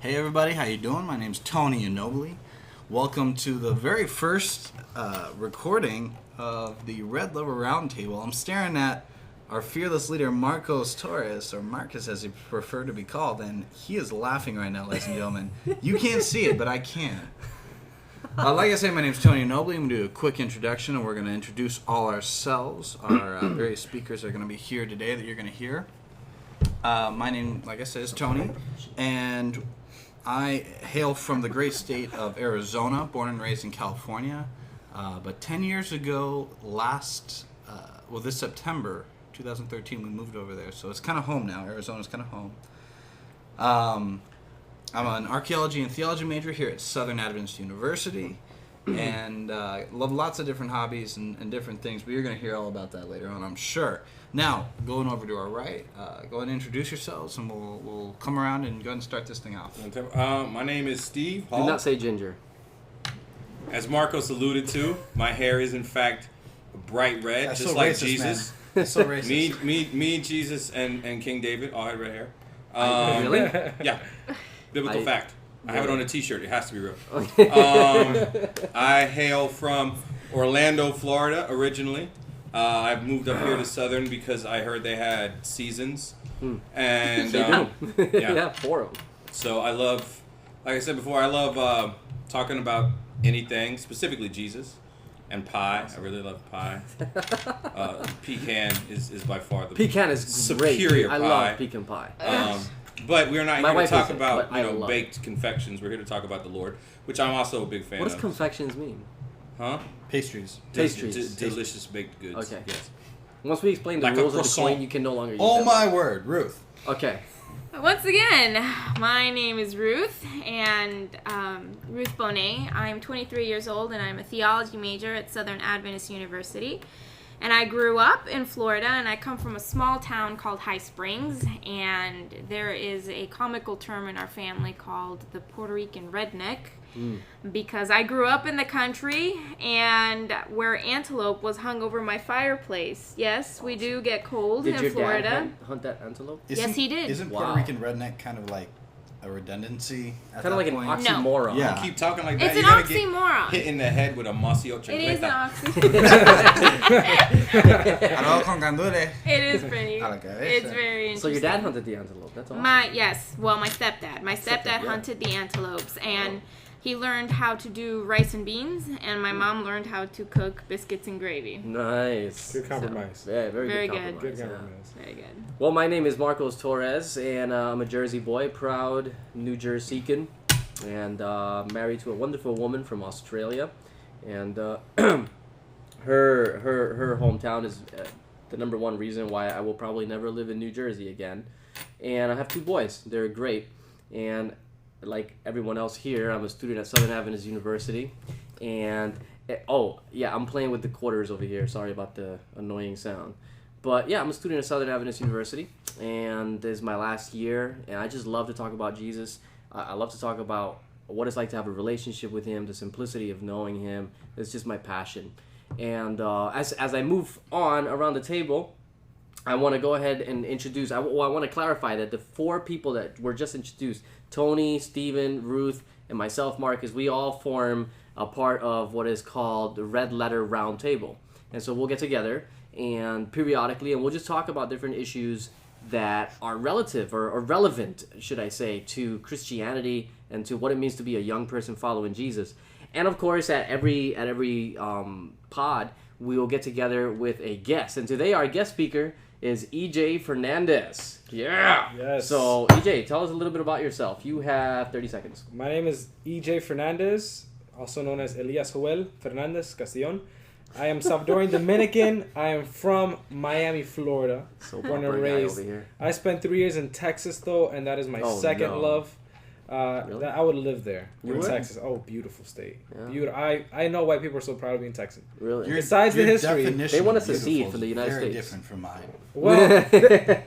Hey everybody, how you doing? My name's Tony Anobile. Welcome to the very first recording of the Red Lover Roundtable. I'm staring at our fearless leader, Marcos Torres, or Marcus as he prefer to be called, and he is laughing right now, ladies and gentlemen. You can't see it, but I can. Like I say, my name's Tony Anobile. I'm going to do a quick introduction, and we're going to introduce all ourselves. Our various speakers are going to be here today that you're going to hear. My name, like I said, is Tony, and I hail from the great state of Arizona, born and raised in California. But 10 years ago, this September 2013, we moved over there. So it's kind of home now. Arizona's kind of home. I'm an archaeology and theology major here at Southern Adventist University. And love lots of different hobbies and different things. But you're going to hear all about that later on, I'm sure. Now, going over to our right, go ahead and introduce yourselves, and we'll come around and go ahead and start this thing off. My name is Steve Hall. Do not say ginger. As Marcos alluded to, my hair is in fact bright red, That's just so like racist, Jesus. man. That's so racist. Me, Jesus, and King David all had red hair. Really? Yeah, biblical fact. I have it on a T-shirt. It has to be real. Okay. I hail from Orlando, Florida, originally. I've moved up here to Southern because I heard they had seasons, and They do. yeah. 4 of them. So I love, like I said before, I love talking about anything, specifically Jesus and pie. I really love pie. Pecan is by far the Pecan is superior great. I pie. love pecan pie. But we're not My here to wife talk isn't, about but I love baked confections. We're here to talk about the Lord, which I'm also a big fan What does of. confections mean? Huh? Pastries. Pastries. Delicious baked goods. Okay. Yes. Once we explain the Like a rules of the croissant. coin, you can no longer use Oh them. my word, Ruth. Okay. Once again, my name is Ruth, and Ruth Bonet. I'm 23 years old, and I'm a theology major at Southern Adventist University. And I grew up in Florida, and I come from a small town called High Springs, and there is a comical term in our family called the Puerto Rican redneck, because I grew up in the country, and where antelope was hung over my fireplace. Yes, we do get cold Did in your Florida. dad hunt that antelope? Yes, he did. Isn't Wow. Puerto Rican redneck kind of like a redundancy at Kind of like that an point? oxymoron. Yeah. You keep talking like that, It's you're an gonna get oxymoron. hit in the head with a mossy It is an Arroz con gandules. It is pretty. A la cabeza. It's very interesting. So your dad hunted the antelope. That's awesome. My stepdad. My stepdad yeah. hunted the antelopes, and he learned how to do rice and beans, and my mom learned how to cook biscuits and gravy. Nice. Good compromise. Yeah, very Very good good. compromise. Good yeah. compromise. Very good. Well, my name is Marcos Torres, and I'm a Jersey boy, proud New Jerseyan, and married to a wonderful woman from Australia. And her hometown is the number one reason why I will probably never live in New Jersey again. And I have 2 boys. They're great. And like everyone else here, I'm a student at Southern Adventist University. And, I'm playing with the quarters over here. Sorry about the annoying sound. But yeah, I'm a student at Southern Adventist University, and this is my last year, and I just love to talk about Jesus. I love to talk about what it's like to have a relationship with Him, the simplicity of knowing Him. It's just my passion. And as I move on around the table, I want to go ahead and introduce, I want to clarify that the 4 people that were just introduced, Tony, Stephen, Ruth, and myself, Marcus, we all form a part of what is called the Red Letter Roundtable. And so we'll get together and periodically, and we'll just talk about different issues that are relative or relevant, should I say, to Christianity and to what it means to be a young person following Jesus. And of course, at every pod, we will get together with a guest. And today, our guest speaker is EJ Fernandez. Yeah. Yes. So EJ, tell us a little bit about yourself. You have 30 seconds. My name is EJ Fernandez, also known as Elias Joel Fernandez Castillon. I am Salvadorian Dominican. I am from Miami, Florida. So Born and proper guy raised. over here. I spent 3 years in Texas, though, and that is my second no. love. Really? That I would live there. You in would? Texas. Oh, beautiful state. Yeah. I know why people are so proud of being Texan. Really? Besides the history, definition they want of us to secede beautiful from the is United very States. different from mine. Well, Hey,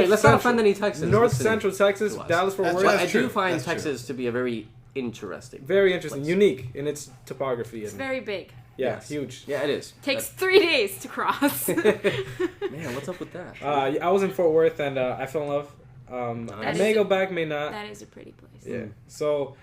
let's not offend any Texans. North listening Central Texas, to us. Dallas Fort That's Worth. But I true. do find That's true. Texas to be a very interesting. Very interesting, place. unique in its topography. It's And, very big. yeah, Yes. huge. Yeah, it is. Takes 3 days to cross. Man, what's up with that? I was in Fort Worth and I fell in love. I That may is go a- back, may not. That is a pretty place. Yeah. So,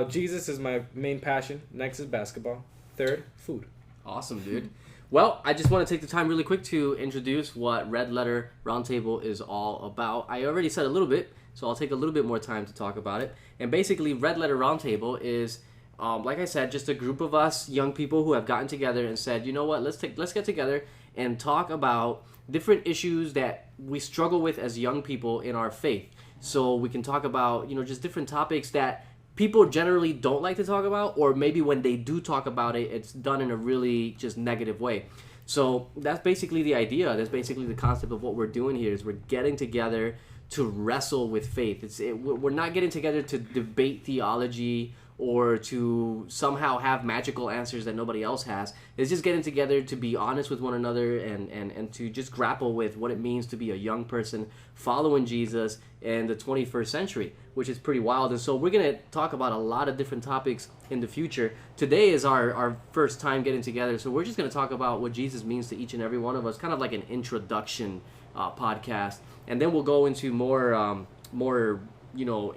Jesus is my main passion. Next is basketball. Third, food. Awesome, dude. Well, I just want to take the time really quick to introduce what Red Letter Roundtable is all about. I already said a little bit, so I'll take a little bit more time to talk about it. And basically, Red Letter Roundtable is, like I said, just a group of us young people who have gotten together and said, you know what, let's get together and talk about different issues that we struggle with as young people in our faith. So we can talk about, just different topics that people generally don't like to talk about, or maybe when they do talk about it, it's done in a really just negative way. So that's basically the idea. That's basically the concept of what we're doing here is we're getting together to wrestle with faith. We're not getting together to debate theology or to somehow have magical answers that nobody else has. It's just getting together to be honest with one another and to just grapple with what it means to be a young person following Jesus in the 21st century, which is pretty wild. And so we're going to talk about a lot of different topics in the future. Today is our first time getting together, so we're just going to talk about what Jesus means to each and every one of us, kind of like an introduction podcast. And then we'll go into more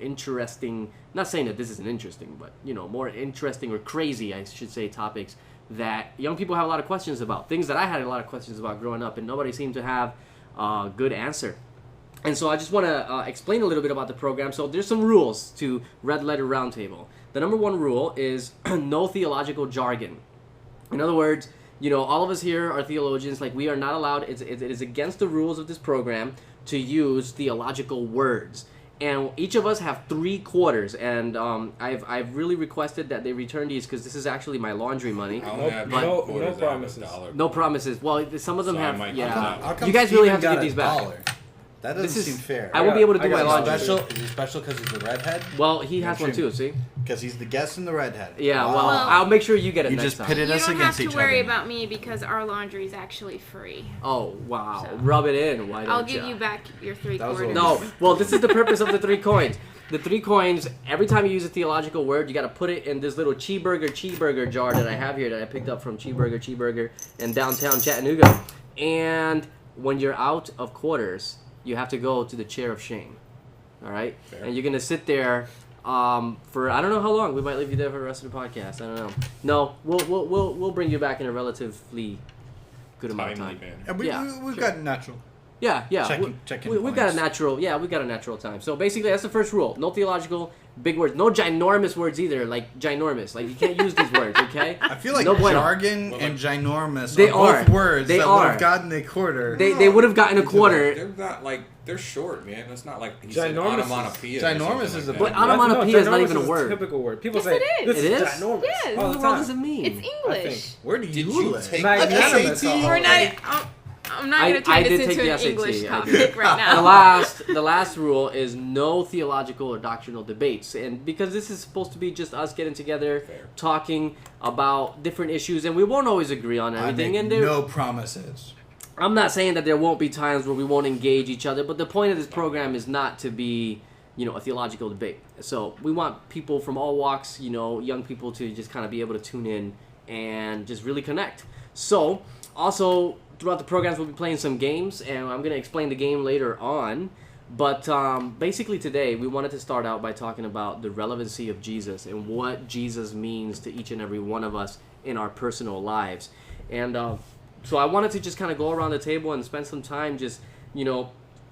interesting, not saying that this isn't interesting, but, more interesting or crazy, I should say, topics that young people have a lot of questions about. Things that I had a lot of questions about growing up, and nobody seemed to have a good answer. And so I just want to explain a little bit about the program. So there's some rules to Red Letter Roundtable. The number one rule is no theological jargon. In other words, all of us here are theologians. Like, we are not allowed, it is against the rules of this program to use theological words. And each of us have 3 quarters, and I've really requested that they return these because this is actually my laundry money. I only have No quarters out of promises. $1. No promises. Well, some of them So I have. might Yeah, cut How come you guys really Steven have to got give these back. $1? That doesn't This is- seem fair. I won't be able to do I my got laundry. special- Is he special because he's a redhead? Well, he has Yeah, one sure. too. See? Because he's the guest and the redhead. Yeah. Wow. Well, I'll make sure you get it You next just time. pitted You us don't have against to each worry other. about me because our laundry is actually free. Oh wow! So- Rub it in. Why don't I'll give ya? you back your 3 That was a quarters. little- No. Well, this is the purpose of the 3 coins. The 3 coins. Every time you use a theological word, you got to put it in this little cheeseburger jar that I have here that I picked up from Cheeseburger in downtown Chattanooga. And when you're out of quarters, you have to go to the chair of shame. All right, Fair. and you're gonna sit there for I don't know how long. We might leave you there for the rest of the podcast. I don't know. No, we'll bring you back in a relatively good amount of Timely time. manner. And we've sure. got natural. Yeah. Checking We've got a points. natural. Yeah, we've got a natural time. So basically, that's the first rule. No theological big words. No ginormous words either. Like ginormous. Like you can't use these words. Okay. I feel like No bueno. jargon Well, and ginormous They are both are. words They that would are. have gotten a quarter. They would have gotten a quarter. They're not like they're short, man. That's not like he Ginormous said is- onomatopoeia. or ginormous something is like a that. big- But onomatopoeia is not ginormous even a is word. typical word. People Yes, say, it is. this It is is? ginormous. Yes. What all the the world time. does it mean? It's English. think. Where do Did you you live? take Magnanimous. the SAT? We're Like, not. I'm not I- going to turn I did this take into the an SAT. English I topic right now. The last rule is no theological or doctrinal debates, and because this is supposed to be just us getting together, Fair. talking about different issues, and we won't always agree on I everything. make And there, no promises. I'm not saying that there won't be times where we won't engage each other, but the point of this program is not to be, a theological debate. So we want people from all walks, young people to just kind of be able to tune in and just really connect. So also throughout the programs we'll be playing some games, and I'm going to explain the game later on. But basically today we wanted to start out by talking about the relevancy of Jesus and what Jesus means to each and every one of us in our personal lives. And so I wanted to just kind of go around the table and spend some time just,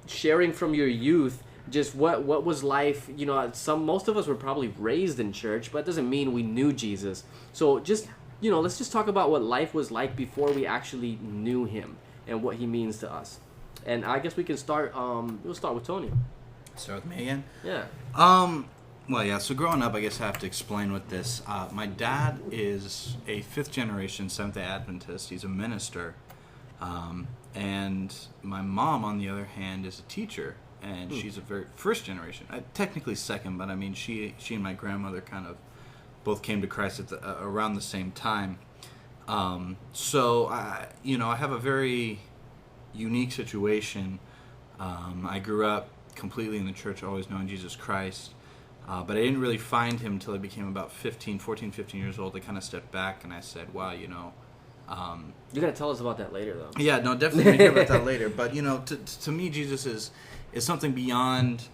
sharing from your youth just what was life. Most of us were probably raised in church, but it doesn't mean we knew Jesus. So just, let's just talk about what life was like before we actually knew him and what he means to us. And I guess we can start, we'll start with Tony. Start with me again. Yeah. Well, yeah, so growing up, I guess I have to explain with this. My dad is a 5th generation Seventh-day Adventist. He's a minister. And my mom, on the other hand, is a teacher. And she's a very first generation. Technically second, but I mean, she and my grandmother kind of both came to Christ at around the same time. So, I have a very unique situation. I grew up completely in the church, always knowing Jesus Christ. But I didn't really find him until I became about 14, 15 years old. I kind of stepped back and I said, wow, You gotta tell us about that later, though. Yeah, no, definitely going to hear about that later. But, to me, Jesus is something beyond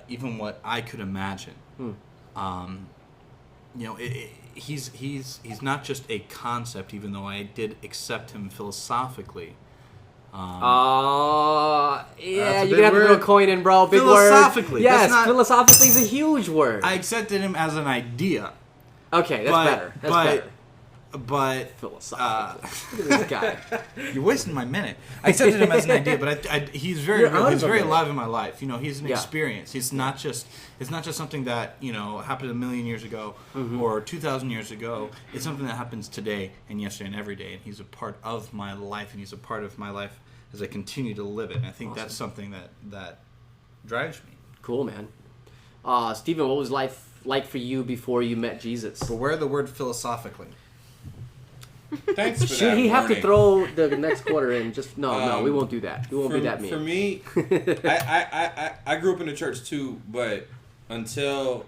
even what I could imagine. He's not just a concept, even though I did accept him philosophically. Yeah, you're big gonna have to word. throw a coin in, bro. Big word. Philosophically, Yes, that's not- philosophically is a huge word. I accepted him as an idea. Okay, that's better. That's better. But Philosophically. Look at this guy. you're wasting my minute. I accepted him as an idea, but he's very You're real. out He's of a very minute. alive in my life. He's an Yeah. experience. It's not just something that happened 1,000,000 years ago or 2,000 years ago. It's something that happens today and yesterday and every day. And he's a part of my life, and he's a part of my life as I continue to live it. And I think that's something that drives me. Cool, man. Stephen, what was life like for you before you met Jesus? Beware the word philosophically. Thanks for Should that he have to warning. throw the next quarter in? Just no, we won't do that. We won't be that mean. For me, I grew up in the church too, but until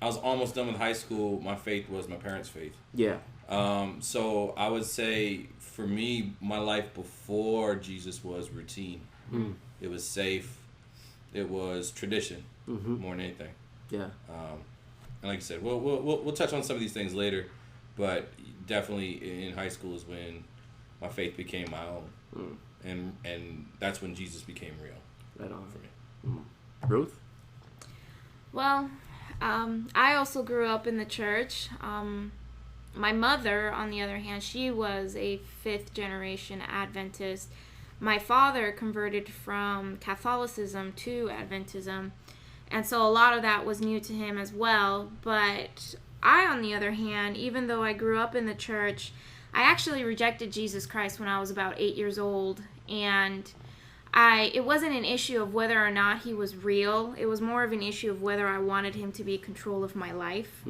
I was almost done with high school, my faith was my parents' faith. Yeah. So I would say for me, my life before Jesus was routine. It was safe. It was tradition more than anything. Yeah. And like I said, we'll touch on some of these things later, but definitely in high school is when my faith became my own, and that's when Jesus became real. Right on. For me. Ruth? Well, I also grew up in the church. My mother, on the other hand, she was a 5th generation Adventist. My father converted from Catholicism to Adventism, and so a lot of that was new to him as well. But I, on the other hand, even though I grew up in the church, I actually rejected Jesus Christ when I was about 8 years old, and it wasn't an issue of whether or not he was real. It was more of an issue of whether I wanted him to be in control of my life.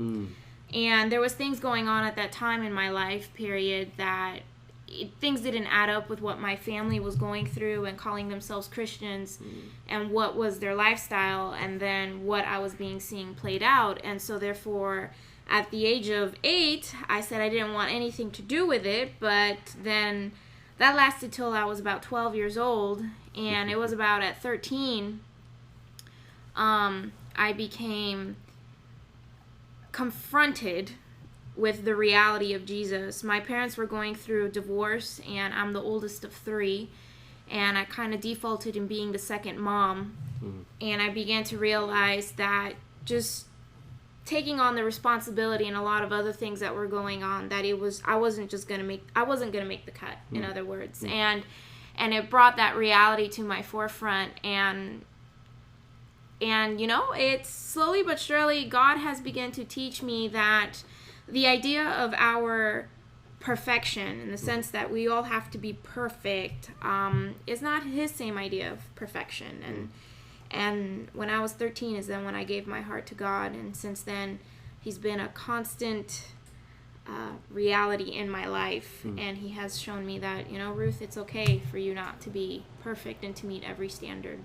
And there was things going on at that time in my life period that things didn't add up with what my family was going through and calling themselves Christians and what was their lifestyle and then what I was seeing played out. And so therefore, at the age of 8, I said I didn't want anything to do with it, but then that lasted till I was about 12 years old, and it was about at 13 I became confronted with the reality of Jesus. My parents were going through a divorce, and I'm the oldest of 3, and I kind of defaulted in being the second mom, and I began to realize that just taking on the responsibility and a lot of other things that were going on, that I wasn't gonna make the cut, in other words, and it brought that reality to my forefront, and it's slowly but surely God has begun to teach me that the idea of our perfection, in the sense that we all have to be perfect, is not his same idea of perfection. And when I was 13 is then when I gave my heart to God, and since then he's been a constant reality in my life, and he has shown me that, Ruth, it's okay for you not to be perfect and to meet every standard.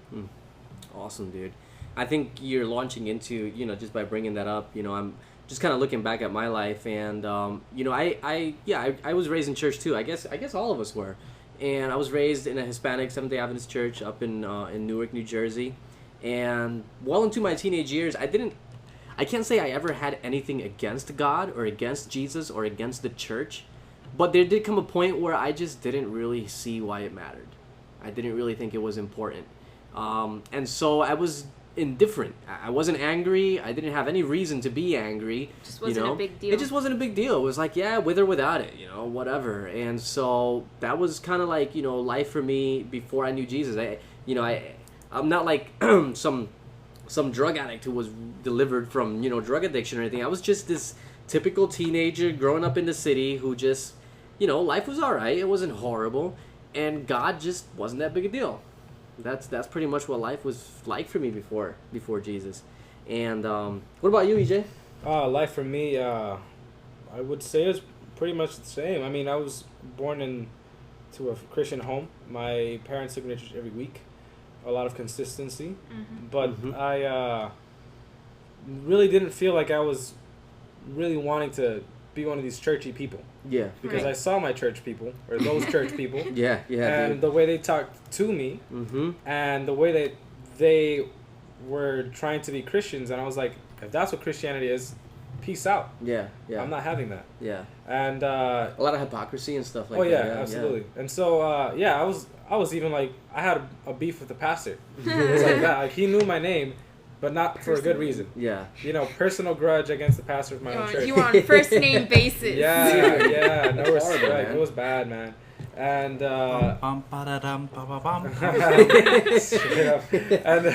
Awesome, dude. I think you're launching into, just by bringing that up, I'm just kind of looking back at my life, and I was raised in church too. I guess all of us were, and I was raised in a Hispanic Seventh-day Adventist church up in Newark, New Jersey, and well into my teenage years, I can't say I ever had anything against God or against Jesus or against the church, but there did come a point where I just didn't really see why it mattered. I didn't really think it was important, and so I was indifferent. I wasn't angry. I didn't have any reason to be angry. It just wasn't a big deal. It just wasn't a big deal. It was like, yeah, with or without it, whatever. And so that was kind of like, life for me before I knew Jesus. I'm not like some drug addict who was delivered from, drug addiction or anything. I was just this typical teenager growing up in the city who just, life was all right. It wasn't horrible. And God just wasn't that big a deal. That's pretty much what life was like for me before Jesus. And what about you, EJ? Life for me, I would say it's pretty much the same. I mean, I was born into a Christian home. My parents took me to church every week. A lot of consistency. But I really didn't feel like I was really wanting to be one of these churchy people. Yeah. Because Right. I saw my church people, or those church people, Yeah. Yeah. and the way they talked to me, Mm-hmm. and the way that they were trying to be Christians, and I was like, if that's what Christianity is, peace out. Yeah. Yeah. I'm not having that. Yeah. And A lot of hypocrisy and stuff like oh that. yeah, absolutely. And so I was even like, I had a beef with the pastor. It's like that. Like, he knew my name, but not for a good reason. Yeah. You know, personal grudge against the pastor of my own church. You were on first name basis. Yeah, no It's horrible, respect. man. It was bad, man. And Bum, ba-da-dum, ba-ba-bum. straight up. And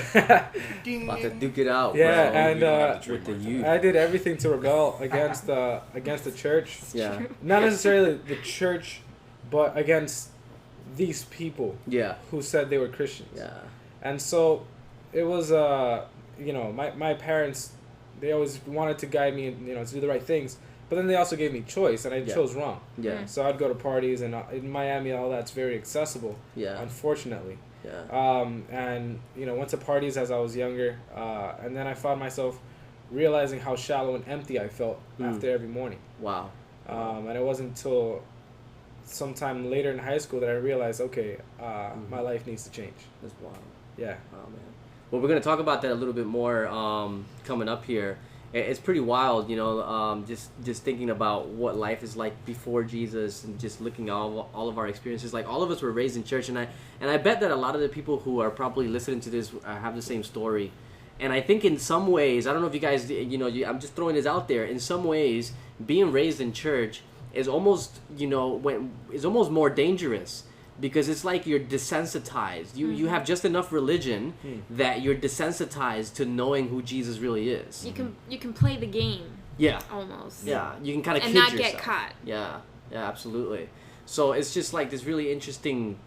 About to duke it out. yeah, bro. and With the youth. I did everything to rebel against the church. Yeah. Not necessarily the church, but against these people Yeah. who said they were Christians. Yeah. And so it was, my parents, they always wanted to guide me, to do the right things. But then they also gave me choice, and I Yeah. chose wrong. Yeah. So I'd go to parties, and in Miami, all that's very accessible, Yeah. unfortunately. Yeah. And, went to parties as I was younger. And then I found myself realizing how shallow and empty I felt after every morning. Wow. And it wasn't until sometime later in high school that I realized, okay, my life needs to change. That's wild. Yeah. Oh man. Well, we're gonna talk about that a little bit more coming up here. It's pretty wild, just thinking about what life is like before Jesus, and just looking at all of our experiences. Like, all of us were raised in church, and I bet that a lot of the people who are probably listening to this have the same story. And I think in some ways, I don't know if you guys, I'm just throwing this out there. In some ways, being raised in church is almost, is almost more dangerous, because it's like you're desensitized. You have just enough religion that you're desensitized to knowing who Jesus really is. You can play the game. Yeah. Almost. Yeah. You can kind of And kid not yourself. get caught. Yeah. Yeah. Absolutely. So it's just like this really interesting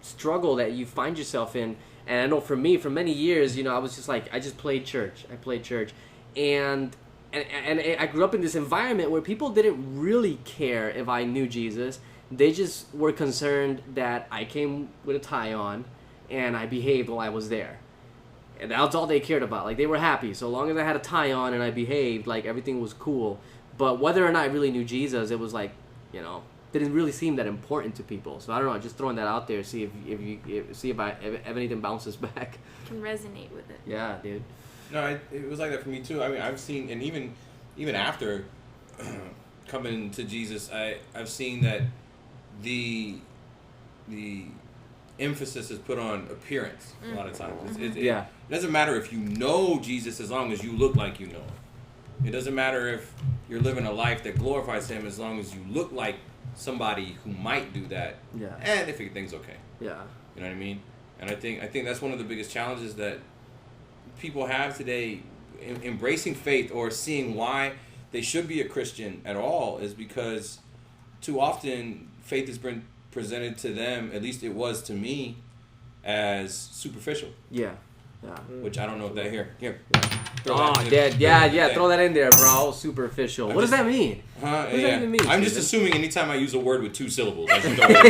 struggle that you find yourself in. And I know for me, for many years, I was just like, I just played church. I played church, and I grew up in this environment where people didn't really care if I knew Jesus. They just were concerned that I came with a tie on and I behaved while I was there. And that's all they cared about. Like, they were happy. So long as I had a tie on and I behaved, like, everything was cool. But whether or not I really knew Jesus, it was like, didn't really seem that important to people. So I don't know, just throwing that out there, see if anything bounces back. Can resonate with it. Yeah, dude. No, it was like that for me too. I mean, I've seen, and even after coming to Jesus, I've seen that the emphasis is put on appearance a lot of times. It doesn't matter if you know Jesus as long as you look like you know him. It doesn't matter if you're living a life that glorifies him as long as you look like somebody who might do that. Yeah. And if things okay. Yeah. You know what I mean? And I think that's one of the biggest challenges that people have today, embracing faith or seeing why they should be a Christian at all, is because too often faith has been presented to them, at least it was to me, as superficial. Yeah. Yeah. Which I don't know if that here. Oh, yeah, throw that in there, bro. Superficial. What does that mean? What does that even mean, I'm just Steven? assuming anytime I use a word with two syllables, I just throw it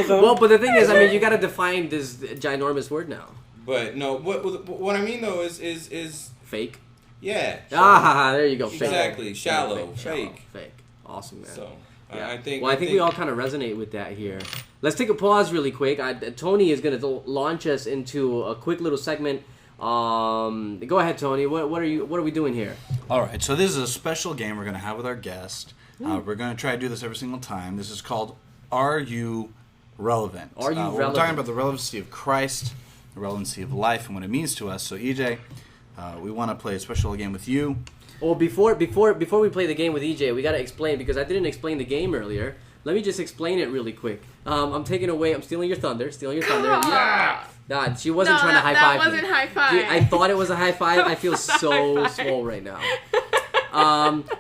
in. Well, but the thing is, I mean, you got to define this ginormous word now. But no, what I mean though is Fake. yeah. There you go. Fake. Exactly. Shallow. Fake. Fake. Fake. Awesome, man. So Yeah. I think. Well, I think we all kind of resonate with that here. Let's take a pause really quick. Tony is going to launch us into a quick little segment. Go ahead, Tony. What are we doing here? All right, so this is a special game we're going to have with our guest. We're going to try to do this every single time. This is called Are You Relevant? Are you We're relevant? talking about the relevancy of Christ, the relevancy of life, and what it means to us. So, EJ, we want to play a special game with you. Well, before we play the game with EJ, we got to explain, because I didn't explain the game earlier. Let me just explain it really quick. I'm stealing your thunder. Yeah. Nah, she wasn't trying to high five That me. wasn't high five. I thought it was a high five. I feel so swole right now.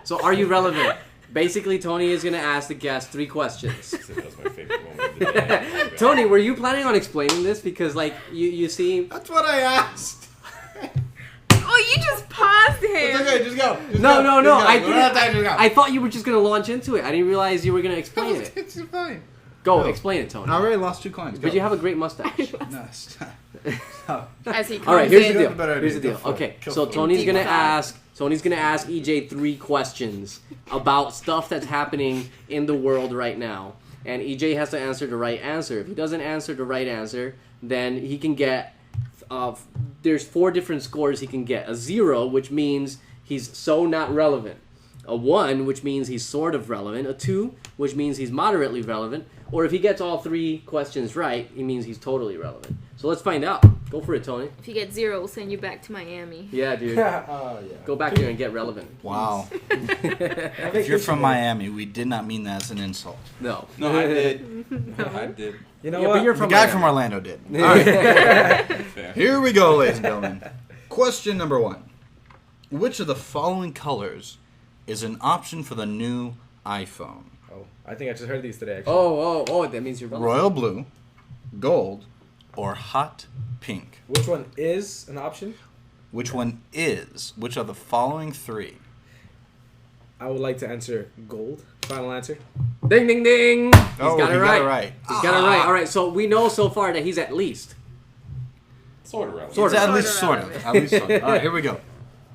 So are you relevant? Basically, Tony is going to ask the guest 3 questions. That was my favorite moment of the day. Tony, were you planning on explaining this? Because, like, you see... That's what I asked. Oh, you just paused him. It's okay, just go. No. I We're not time to go. I thought you were just going to launch into it. I didn't realize you were going to explain it. It's fine. Go, No. explain it, Tony. I already lost 2 coins. But you have a great mustache. No, stop. As he comes All right, here's in. the deal. Better idea. Here's the Go deal. for it. Okay, Go so for it. Tony's gonna Deep ask EJ 3 questions about stuff that's happening in the world right now, and EJ has to answer the right answer. If he doesn't answer the right answer, then he can get. There's 4 different scores he can get. A 0, which means he's so not relevant. A 1, which means he's sort of relevant. A 2, which means he's moderately relevant. Or if he gets all 3 questions right, it means he's totally relevant. So let's find out. Go for it, Tony. If you get 0, we'll send you back to Miami. Yeah, dude. Oh, yeah. Go back there and get relevant. Wow. If you're from Miami, we did not mean that as an insult. No. No, I did. I did. You know Yeah, what? but you're The from guy Miami. from Orlando did. All right. Fair. Here we go, ladies and gentlemen. Question number 1. Which of the following colors is an option for the new iPhone? Oh, I think I just heard these today, actually. Oh, that means you're relevant. Royal blue, gold, or hot pink? Which one is an option? Which one is? Which of the following 3? I would like to answer gold. Final answer. Ding, ding, ding. He's Oh, got it he got right. it right. He's got it right. All right, so we know so far that he's at least. Sort of relevant. Sort It's of. at least sort of. At least sort of. All right, here we go.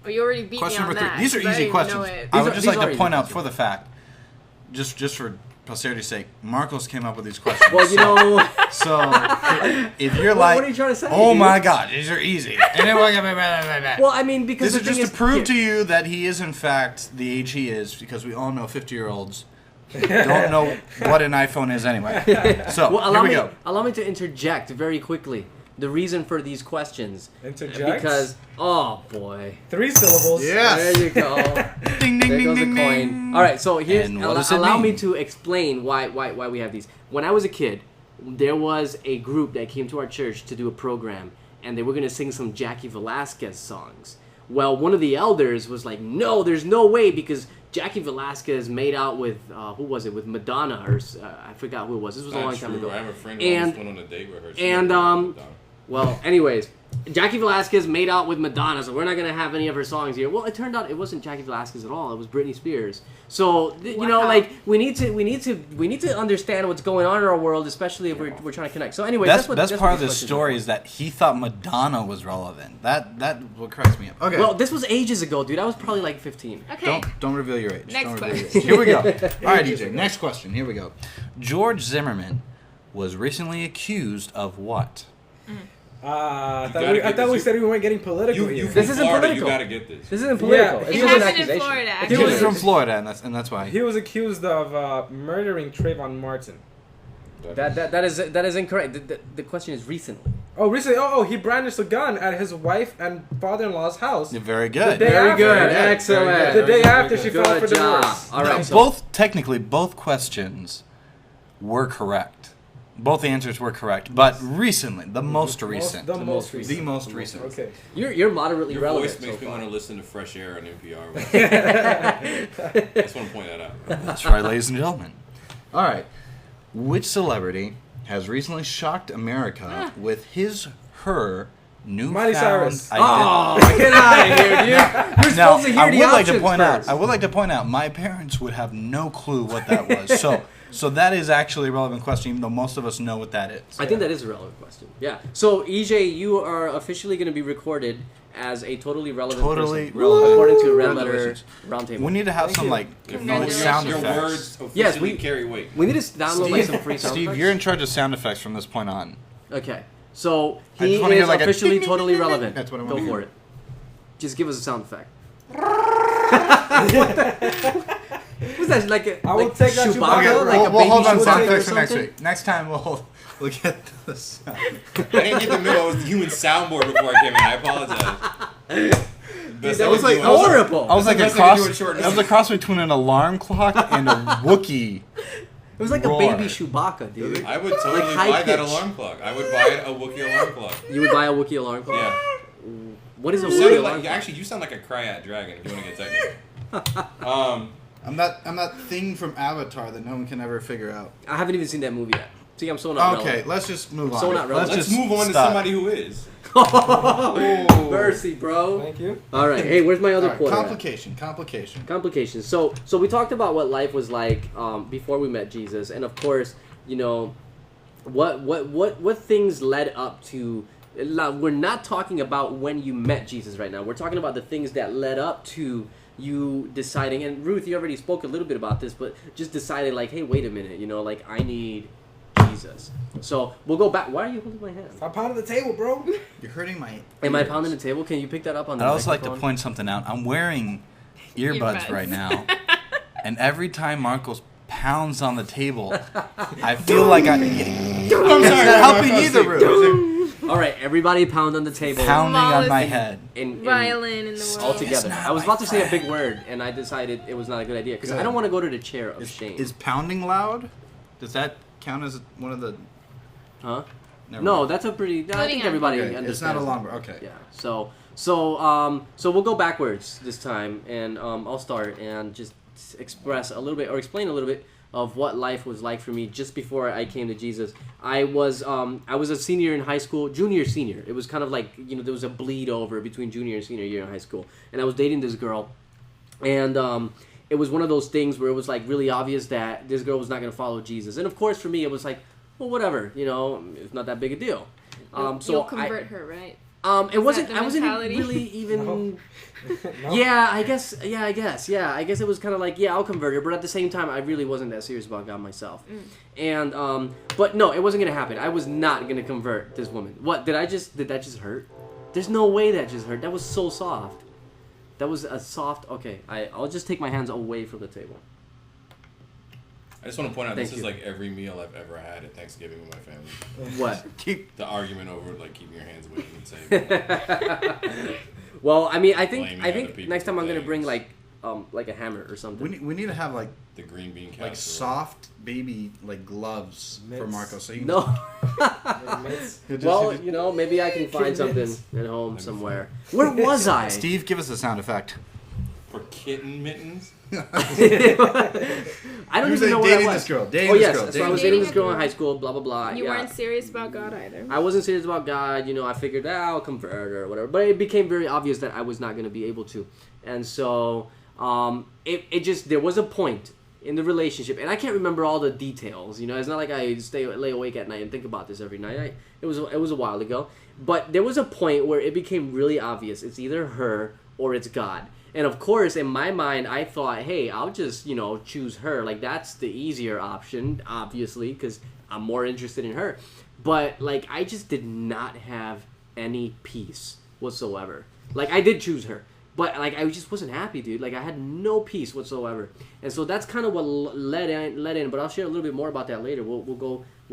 Oh, you already beat Question me on number 3. that. These are 'cause I easy didn't questions. know it. I would These just are like to easy point out questions. for the fact, just for posterity's sake, Marcos came up with these questions. Well, you know. So if you're like, what are you trying to say, oh dude? my God, these are easy. And then Well, I mean, because this the is thing just to prove here. to you that he is in fact the age he is, because we all know 50-year-olds don't know what an iPhone is anyway. So Well, here we go. allow me to interject very quickly. The reason for these questions. Interject? Because, oh boy. 3 syllables. Yes. There you go. Ding ding There ding goes a ding coin. ding. All right, so here's And what does it allow me mean? to explain why we have these. When I was a kid, there was a group that came to our church to do a program, and they were going to sing some Jackie Velasquez songs. Well, one of the elders was like, "No, there's no way," because Jackie Velasquez made out with who was it? With Madonna, or I forgot who it was. This was a long Not time true. ago. I have a friend who And- almost went on a date with her. She and, never went with Well, anyways, Jackie Velasquez made out with Madonna, so we're not gonna have any of her songs here. Well, it turned out it wasn't Jackie Velasquez at all; it was Britney Spears. So you know, Wow. like we need to understand what's going on in our world, especially if we're trying to connect. So, anyways, That's what part these of the questions story are. is that he thought Madonna was relevant. That what cracks me up. Okay. Well, this was ages ago, dude. I was probably like 15. Okay. Don't reveal your age. Next Don't reveal your question. age. Here we go. All right, DJ. Next question. Here we go. George Zimmerman was recently accused of what? I You thought gotta we, get I thought we this. said we weren't getting political You here. from This isn't Florida, political. You gotta get this. This isn't political. Yeah. It's It just an happened in accusation. Florida, He He actually. was from Florida, and that's why. He was accused of murdering Trayvon Martin. That is incorrect. The question is recently. Oh, recently, he brandished a gun at his wife and father-in-law's house. You're very good. The day Very after. good. Very good. Excellent. Very The good. day Very after good. she Good filed for job. divorce. All right. So, Both questions were correct. Both answers were correct, but recently, the most recent. The most The recent. The most recent. Okay. you're moderately Your relevant. voice makes so me far. want to listen to Fresh Air on NPR. I just want to point that out. That's right, ladies and gentlemen. All right. Which celebrity has recently shocked America with her newfound Miley Cyrus. Oh, get out of here, dude! You're Now, supposed to hear I the would like options to point first. out. I would like to point out. My parents would have no clue what that was. So that is actually a relevant question, even though most of us know what that is. I think that is a relevant question. Yeah. So EJ, you are officially going to be recorded as a totally relevant Totally person, relevant. according to a red letter Congratulations. roundtable. We need to have Thank some you. like Congratulations. sound Your effects. words officially Yes, we- carry weight. We need to download like some free sound Steve, effects. you're in charge of sound effects from this point on. Okay. So I he just wanna hear is like a officially ding, ding, totally ding, ding, ding. relevant. That's what I Go wanna for hear. it. Just give us a sound effect. What's that? Like a, I will like take that Chewbacca, Chewbacca, Okay, like we'll a baby hold on Chewbacca sound or effects for next something? week. Next time we'll get the sound. I didn't get the middle. It was the human soundboard before I came in. I apologize. Best that I was can like do. horrible. I was like a That's the best I can do cross. in short That was a cross between an alarm clock and a Wookiee. It was like Roar. a baby Chewbacca, dude. I would totally Like high buy that pitch. alarm clock. I would buy a Wookiee alarm clock. You would buy a Wookiee alarm clock? Yeah. What is a You Wookiee sounded alarm like, clock? actually, you sound like a Cryat dragon if you want to get technical. I'm that thing from Avatar that no one can ever figure out. I haven't even seen that movie yet. See, I'm so not Okay, relevant. let's just move on. So not relevant. Let's just move on to stop. somebody who is. Mercy, bro. Thank you. All right. Hey, where's my other All right, quarter? at? complication. Complications. So we talked about what life was like before we met Jesus, and of course, you know, what things led up to We're not talking about when you met Jesus right now. We're talking about the things that led up to you deciding. And Ruth, you already spoke a little bit about this, but just decided like, hey, wait a minute, like I need Jesus. So we'll go back. Why are you holding my hand? Stop pounding the table, bro. You're hurting my ears. Am I pounding the table? Can you pick that up on the I'd also like microphone? to point something out. I'm wearing earbuds right now, and every time Marcos pounds on the table, I feel like I'm not helping either, Ruth. All right, everybody pound on the table. Pounding on Smallest my head. violin in the All world. together. not I was my about to say a friend. big word, and I decided it was not a good idea because I Good. don't want to go to the chair of shame. Is pounding loud? Does that count as one of the... Huh? Never No, mind. that's a pretty. I Moving think on. everybody Okay, understands. it's not a that. long... Okay. Yeah. So we'll go backwards this time, and I'll start and just express a little bit or explain a little bit of what life was like for me just before I came to Jesus. I was a senior in high school, junior, senior. It was kind of like there was a bleed over between junior and senior year in high school, and I was dating this girl, and it was one of those things where it was like really obvious that this girl was not going to follow Jesus, and of course for me it was like, well, whatever, it's not that big a deal. You'll convert her, right? It wasn't. the I wasn't mentality? really even. No. No? Yeah, I guess it was kind of like, I'll convert her, but at the same time, I really wasn't that serious about God myself. And but no, it wasn't gonna happen. I was not gonna convert this woman. What did that just hurt? There's no way that just hurt. That was so soft. That was a soft. Okay, I'll just take my hands away from the table. I just want to point out Thank this is you. like every meal I've ever had at Thanksgiving with my family. What? Keep... The argument over like keeping your hands away from the table. Well, I mean, I Blaming think other people next time for I'm gonna things. bring like a hammer or something. We need to have like The green bean casserole. soft baby like gloves for Mitts. Marcos. So you No. Well, Well, maybe I can find something at home somewhere. Where was I? Steve, give us a sound effect. For kitten mittens? I don't You even say know where I dating was. this girl. Dating Oh this yes, girl. so I was Dating dating this a girl in girl. high school. Blah blah blah. You yeah. weren't serious about God either. I wasn't serious about God. I figured I'll convert or whatever. But it became very obvious that I was not going to be able to, and so it just there was a point in the relationship, and I can't remember all the details. It's not like I lay awake at night and think about this every night. It was a while ago, but there was a point where it became really obvious. It's either her or it's God. And of course, in my mind, I thought, hey, I'll just, choose her. Like, that's the easier option, obviously, because I'm more interested in her. But, like, I just did not have any peace whatsoever. Like, I did choose her. But, like, I just wasn't happy, dude. Like, I had no peace whatsoever. And so that's kind of what led in. But I'll share a little bit more about that later. We'll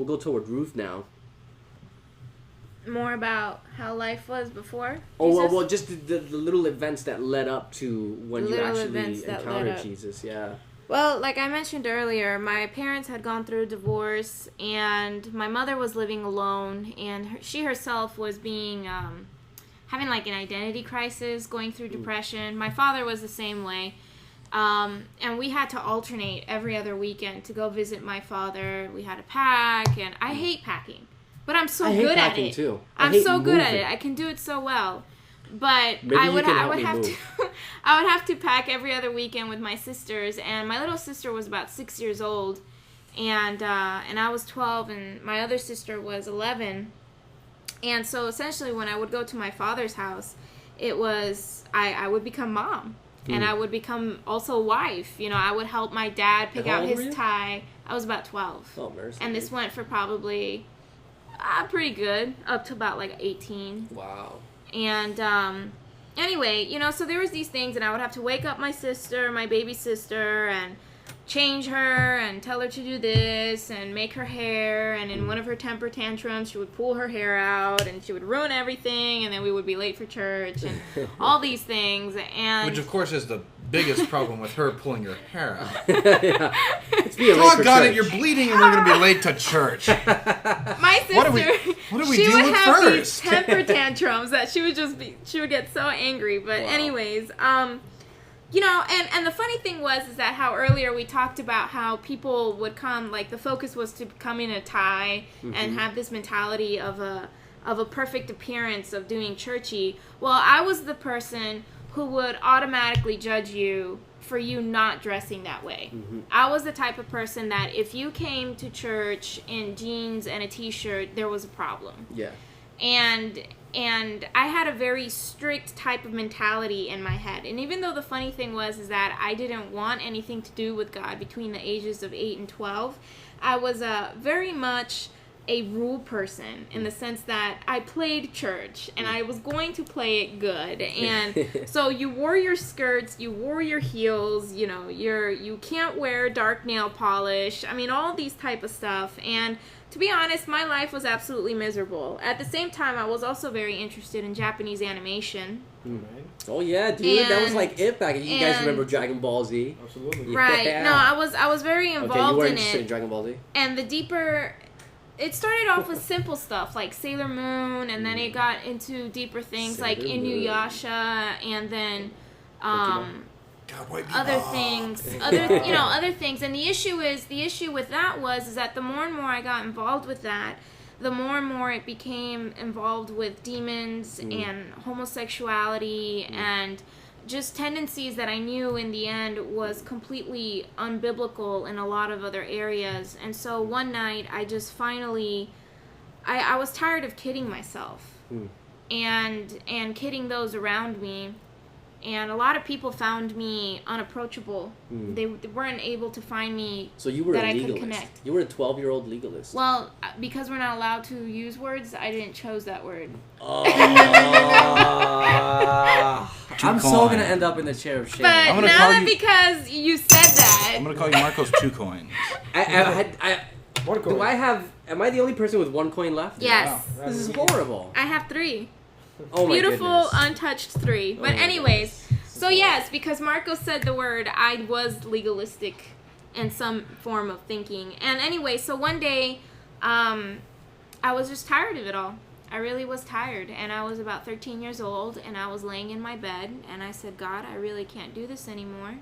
go toward Ruth now. More about how life was before? Oh, Jesus? well, just the little events that led up to when you Little actually events that led encountered up. Jesus, yeah. Well, like I mentioned earlier, my parents had gone through a divorce, and my mother was living alone, and she herself was being, having like an identity crisis, going through depression. My father was the same way. And we had to alternate every other weekend to go visit my father. We had to pack, and I hate packing. But I'm so I hate good at packing, it. too. I'm hate so good at moving. it. I can do it so well. But Maybe I you would can I help would me have move. to I would have to pack every other weekend with my sisters, and my little sister was about 6 years old, and I was 12, and my other sister was 11. And so essentially when I would go to my father's house, it was I would become mom. And I would become also wife. I would help my dad pick And how out old were his you? tie. I was about 12. Oh, mercy. And this went for probably pretty good, up to about like 18. Wow. And anyway, so there was these things, and I would have to wake up my sister, my baby sister, and change her and tell her to do this and make her hair, and in one of her temper tantrums she would pull her hair out and she would ruin everything, and then we would be late for church and all these things. And Which, of course, is the biggest problem with her pulling your hair out. Yeah. It's being late for Doggone church. it, you're bleeding and we're going to be late to church. my sister, What do we she deal would with have first? these temper tantrums that she would get so angry. But anyways, and the funny thing is that how earlier we talked about how people would come, like the focus was to come in a tie and have this mentality of a perfect appearance of doing churchy. Well, I was the person who would automatically judge you for you not dressing that way. I was the type of person that if you came to church in jeans and a t-shirt, there was a problem. Yeah. and I had a very strict type of mentality in my head. And even though the funny thing is that I didn't want anything to do with God between the ages of 8 and 12, I was very much a rule person in the sense that I played church and I was going to play it good. And so you wore your skirts, you wore your heels, you know, you can't wear dark nail polish. I mean, all these type of stuff. And to be honest, my life was absolutely miserable. At the same time, I was also very interested in Japanese animation. Oh yeah, dude, that was like it back. You guys remember Dragon Ball Z? Absolutely. Right. Yeah. No, I was very involved Okay, you were in interested in it. Dragon Ball Z? And the deeper, it started off with simple stuff like Sailor Moon, and then it got into deeper things Sailor like Moon. Inuyasha, and then Cowboy other Bebop. things, other things. And the issue with that was that the more and more I got involved with that, the more and more it became involved with demons and homosexuality and just tendencies that I knew in the end was completely unbiblical in a lot of other areas. And so one night I just finally, I was tired of kidding myself and kidding those around me. And a lot of people found me unapproachable. They weren't able to find me. So you were that a I could legalist. connect. You were a 12-year-old legalist. Well, because we're not allowed to use words, I didn't chose that word. I'm so gonna end up in the chair of shame. But I'm gonna now call that you- because you said that, I'm gonna call you Marcos 2 coins. One coin. Do I have? Am I the only person with 1 coin left? yes, Wow. This is horrible. I have 3. Oh my Beautiful, goodness. untouched 3. But Oh my anyways, so yes, because Marcos said the word, I was legalistic in some form of thinking. And anyway, so one day, I was just tired of it all. I really was tired. And I was about 13 years old, and I was laying in my bed, and I said, God, I really can't do this anymore.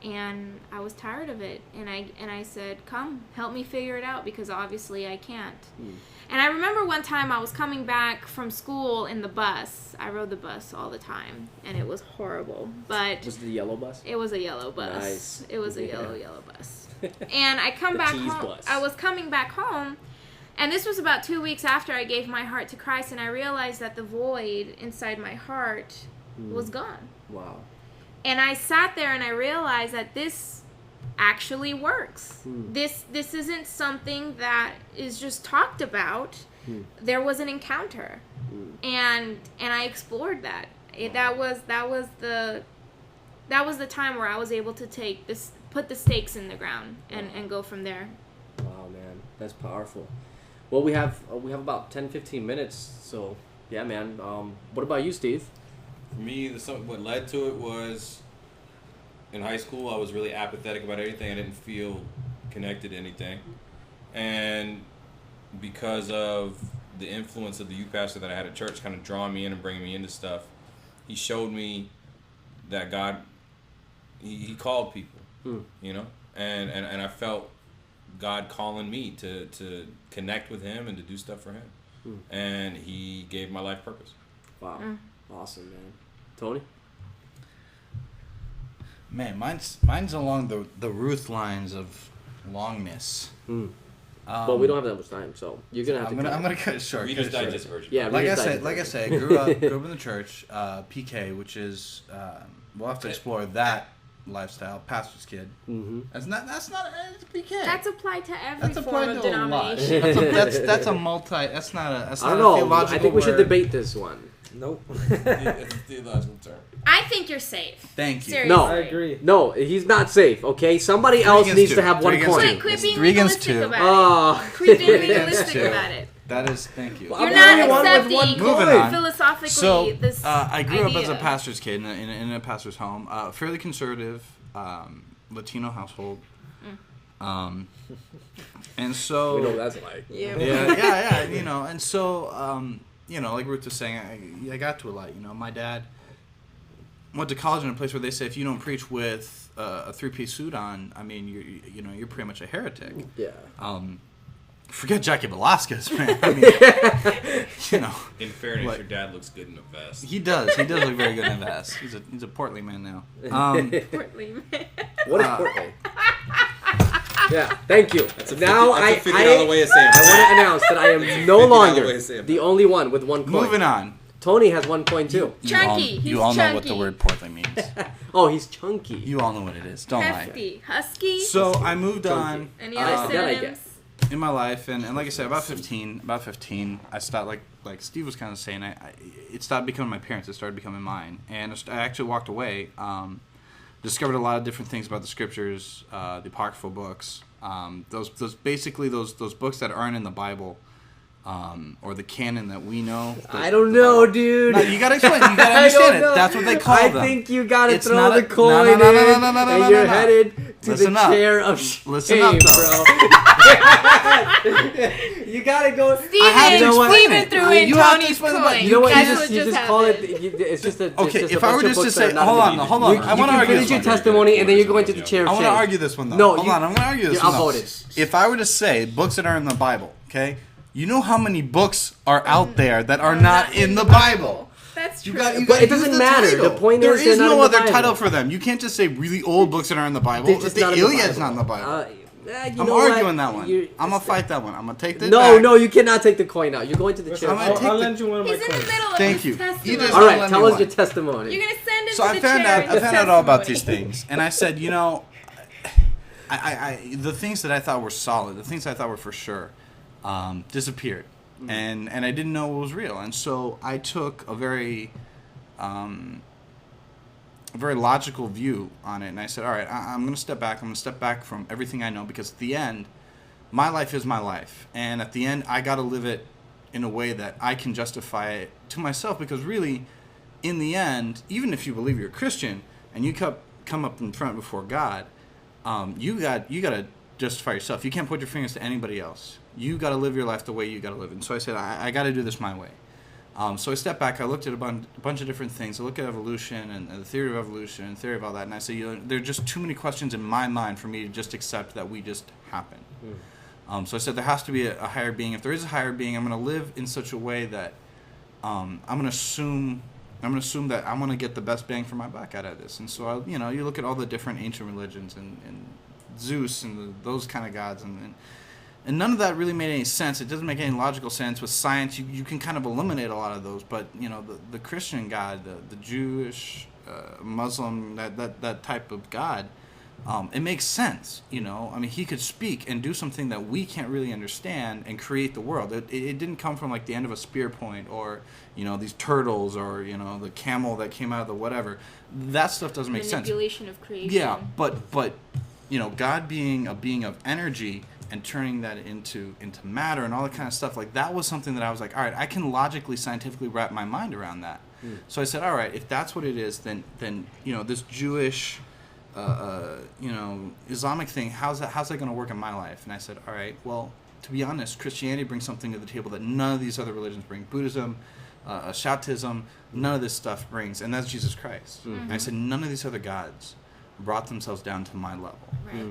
And I was tired of it. And I said, come, help me figure it out, because obviously I can't. And I remember one time I was coming back from school in the bus. I rode the bus all the time, and it was horrible. But Was it the yellow bus? it was a yellow bus. Nice. It was a Yeah. yellow bus. And I come The back cheese home. bus. I was coming back home, and this was about 2 weeks after I gave my heart to Christ, and I realized that the void inside my heart was gone. Wow. And I sat there and I realized that this actually works. This isn't something that is just talked about. There was an encounter, and I explored that. That was the time where I was able to put the stakes in the ground and go from there. Wow, man, that's powerful. Well, we have about 10-15 minutes, so yeah, man. What about you, Steve? For me, what led to it was in high school, I was really apathetic about everything. I didn't feel connected to anything. And because of the influence of the youth pastor that I had at church kind of drawing me in and bringing me into stuff, he showed me that God, he called people, you know? And I felt God calling me to connect with him and to do stuff for him. And he gave my life purpose. Wow, awesome, man. Tony? Man, mine's along the Ruth lines of longness. But we don't have that much time, so you're gonna have I'm to. gonna cut it short. Reader's cut it short. Digest version. Yeah, Like I Reader's said, Digest. I grew up in the church, PK, which is we'll have to explore that lifestyle. Pastor's kid. Mm-hmm. That's not it's PK. That's applied to every That's form applied of to a lot. denomination. That's a multi. That's not a. That's I not don't a know. theological I think we should word. debate this one. Nope. It's a theological term. I think you're safe. Thank you. Seriously. No. I agree. No, he's not safe. Okay, somebody else against needs two. to have 1 Three against coin. two. Quit It's being 3 against legalistic 2. about it. Oh, Quit being against legalistic two. about it. That is. Thank you. Well, You're I'm not the only one with accepting one Moving on. philosophically So, this I grew up as a idea. pastor's kid in a pastor's home, fairly conservative, Latino household, and so we know what that's like. yeah, you know, and so like Ruth was saying, I got to a lot. You know, my dad went to college in a place where they say if you don't preach with a 3-piece suit on, I mean, you're pretty much a heretic. Yeah. Forget Jackie Velasquez, man. I mean, you know. In fairness, What? your dad looks good in a vest. He does. He does look very good in that. He's a portly man now. Portly man. What is Portland? Yeah, thank you. That's a now $50 I way of saying I want to announce that I am no longer way of saying the that. only one with 1 coin. Moving on. Tony has 1 coin too. Chunky. You all know what the chunky. word portly means. Oh, he's chunky. You all know what it is. Don't lie. Hefty. Husky. So I moved on Any other that I synonyms? in my life, and like I said, about 15, I stopped, like Steve was kind of saying, it stopped becoming my parents, it started becoming mine. And I actually walked away, discovered a lot of different things about the scriptures, the apocryphal books, those books that aren't in the Bible, or the canon that we know. I don't know, dude. No, you gotta explain. You gotta understand it. That's what they call them. I think you gotta It's throw not the a- coin no, in, no, and you're headed to Listen the up. chair of shame, Listen up, bro. You gotta go. I have to Steven, explain Steven it. threw in You have to Tony's explain the coin. Bible. You know what? That's You just call it. It's just a. Okay, it's just if a I were bunch of just to books say, that are not hold in on, the hold Bible. on, I want to You argue finish this your one. testimony, and then you're going to the chair of I shame. want to argue this one though. No, hold on, I'm going to argue this I'll one. vote though. it. If I were to say books that are in the Bible, okay, you know how many books are out there that are not in the Bible. That's true. You But it gotta doesn't use matter. title. The point there is they're is not no in the other Bible. title for them. You can't just say really old books that are in the Bible. They're just The not in the Iliad's Bible. not in the Bible. You I'm know what? arguing that one. I'm gonna fight that one. I'm gonna take this. No, back. no, you cannot take the coin out. You're going to the chair. I'm gonna take I'll the- lend you one of my He's in the coins. middle of Thank his you. testimony. You just All don't right, let tell me us win. your testimony. You're gonna send him So to I the found chair out. of I his found out all about these testimony. things, and I said, the things that I thought were solid, the things I thought were for sure, disappeared, and I didn't know it was real, and so I took a very logical view on it, and I said, all right, I'm going to step back. I'm going to step back from everything I know, because at the end, my life is my life, and at the end, I got to live it in a way that I can justify it to myself, because really, in the end, even if you believe you're a Christian and you come up in front before God, you got to justify yourself. You can't point your fingers to anybody else. You got to live your life the way you got to live it. And so I said, I got to do this my way. So I stepped back. I looked at a bunch of different things. I looked at evolution and the theory of evolution and theory of all that. And I said, there are just too many questions in my mind for me to just accept that we just happen. So I said, there has to be a higher being. If there is a higher being, I'm going to live in such a way that I'm going to assume that I'm going to get the best bang for my buck out of this. And so, you look at all the different ancient religions and Zeus and those kind of gods, and none of that really made any sense. It doesn't make any logical sense. With science, you can kind of eliminate a lot of those. But, the Christian God, the Jewish, Muslim, that type of God, it makes sense, he could speak and do something that we can't really understand and create the world. It didn't come from like the end of a spear point, or these turtles, or the camel that came out of the whatever. That stuff doesn't make sense. Manipulation of creation. Yeah, but God being a being of energy and turning that into matter and all that kind of stuff, like that was something that I was like, all right, I can logically, scientifically wrap my mind around that. So I said, all right, if that's what it is, then this Jewish Islamic thing, how's that going to work in my life? And I said, all right, well, to be honest, Christianity brings something to the table that none of these other religions bring. Buddhism, Shautism, none of this stuff brings, and that's Jesus Christ. And I said, none of these other gods brought themselves down to my level,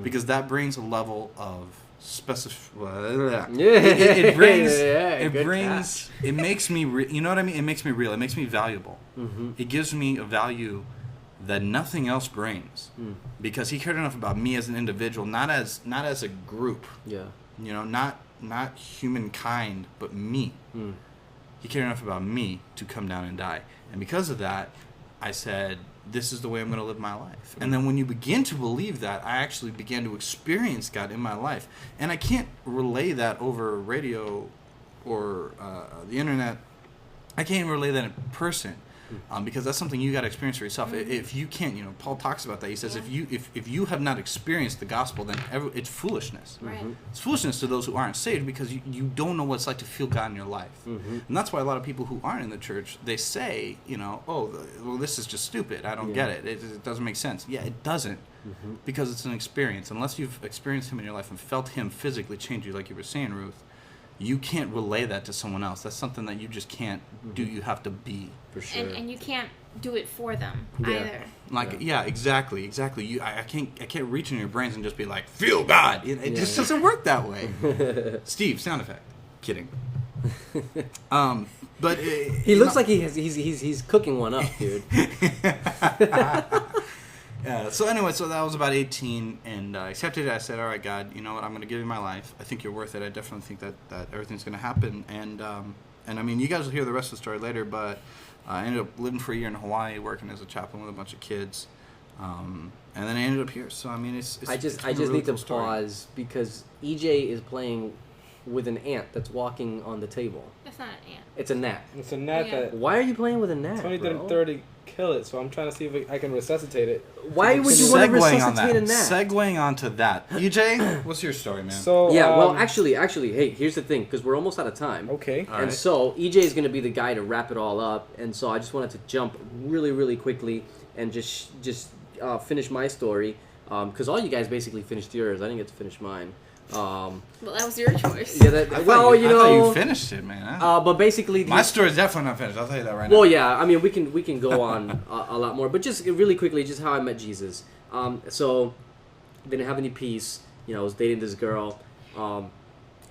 because that brings a level of it makes me you know what I mean? It makes me real. It makes me valuable. It gives me a value that nothing else brings, because he cared enough about me as an individual, not as a group. Not humankind, but me. He cared enough about me to come down and die, and because of that, I said, this is the way I'm going to live my life. And then when you begin to believe that, I actually began to experience God in my life. And I can't relay that over radio or the internet. I can't relay that in person, because that's something you got to experience for yourself. If you can't, Paul talks about that. He says, if you have not experienced the gospel, then it's foolishness. It's foolishness to those who aren't saved, because you don't know what it's like to feel God in your life. And that's why a lot of people who aren't in the church, they say, well, this is just stupid. I don't get it. It doesn't make sense. Yeah, it doesn't, because it's an experience. Unless you've experienced him in your life and felt him physically change you, like you were saying, Ruth, you can't relay that to someone else. That's something that you just can't do. You have to be. For sure. And you can't do it for them Yeah. either. Exactly. I can't reach in your brains and just be like, feel God. It just doesn't work that way. Steve, sound effect. Kidding. But He looks like he's cooking one up, dude. So anyway, so that was about 18, and I accepted it. I said, all right, God, you know what? I'm going to give you my life. I think you're worth it. I definitely think that everything's going to happen. And I mean, you guys will hear the rest of the story later, but I ended up living for a year in Hawaii, working as a chaplain with a bunch of kids. And then I ended up here. So, I mean, it's I just really need cool to story. pause because EJ is playing with an ant that's walking on the table. That's not an ant. It's a gnat. It's a gnat Yeah. that Why are you playing with a gnat, Tony bro? didn't thoroughly kill it, so I'm trying to see if I can resuscitate it. Why would you want to Segueing on resuscitate a that. gnat? Segueing onto that. EJ, what's your story, man? So Yeah, well, actually, hey, here's the thing, because we're almost out of time. okay. All And right. so EJ is going to be the guy to wrap it all up, and so I just wanted to jump really, really quickly and just finish my story, because all you guys basically finished yours. I didn't get to finish mine. Well, that was your choice. Yeah, I thought you I know, thought you finished it, man. but basically, My story's definitely not finished. I'll tell you that right now. well, yeah, I mean, we can go on a lot more, but just really quickly, just how I met Jesus. So didn't have any peace. You know, I was dating this girl.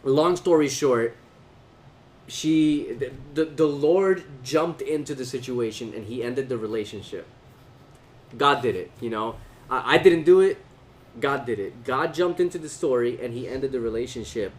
Long story short, the Lord jumped into the situation and He ended the relationship. God did it. You know, I didn't do it. God did it. God jumped into the story and He ended the relationship.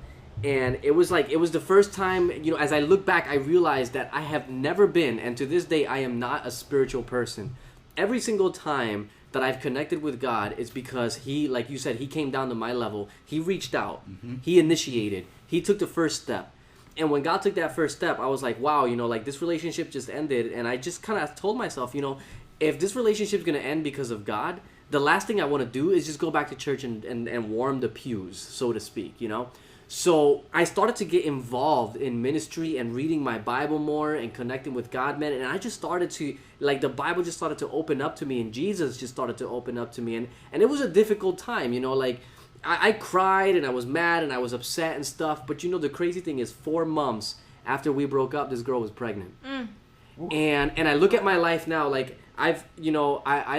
And it was the first time, you know, as I look back, I realized that I have never been, and to this day, I am not a spiritual person. Every single time that I've connected with God, it's because He, like you said, He came down to my level. He reached out. He initiated. He took the first step. And when God took that first step, I was like, wow, you know, like this relationship just ended. And I just kind of told myself, you know, if this relationship's going to end because of God, the last thing I want to do is just go back to church and warm the pews, so to speak, you know? So I started to get involved in ministry and reading my Bible more and connecting with God, man. And I just started to, like, the Bible just started to open up to me, and Jesus just started to open up to me. And it was a difficult time, you know, like, I cried and I was mad and I was upset and stuff. But, you know, the crazy thing is 4 months after we broke up, this girl was pregnant. And I look at my life now, like, I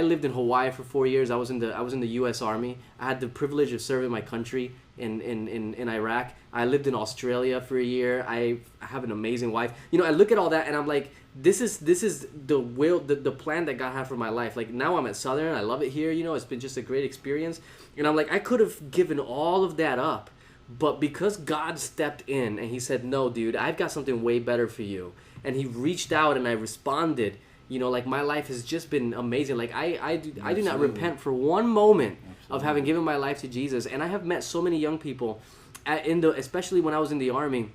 lived in Hawaii for 4 years. I was in the U.S. Army. I had the privilege of serving my country in Iraq. I lived in Australia for a year. I have an amazing wife. You know, I look at all that and I'm like, this is the plan that God had for my life. Like, now I'm at Southern. I love it here. You know, it's been just a great experience. And I'm like, I could have given all of that up, but because God stepped in and He said, no, dude, I've got something way better for you. And He reached out and I responded. You know, like, my life has just been amazing. Like, I do not repent for one moment of having given my life to Jesus. And I have met so many young people, especially when I was in the Army,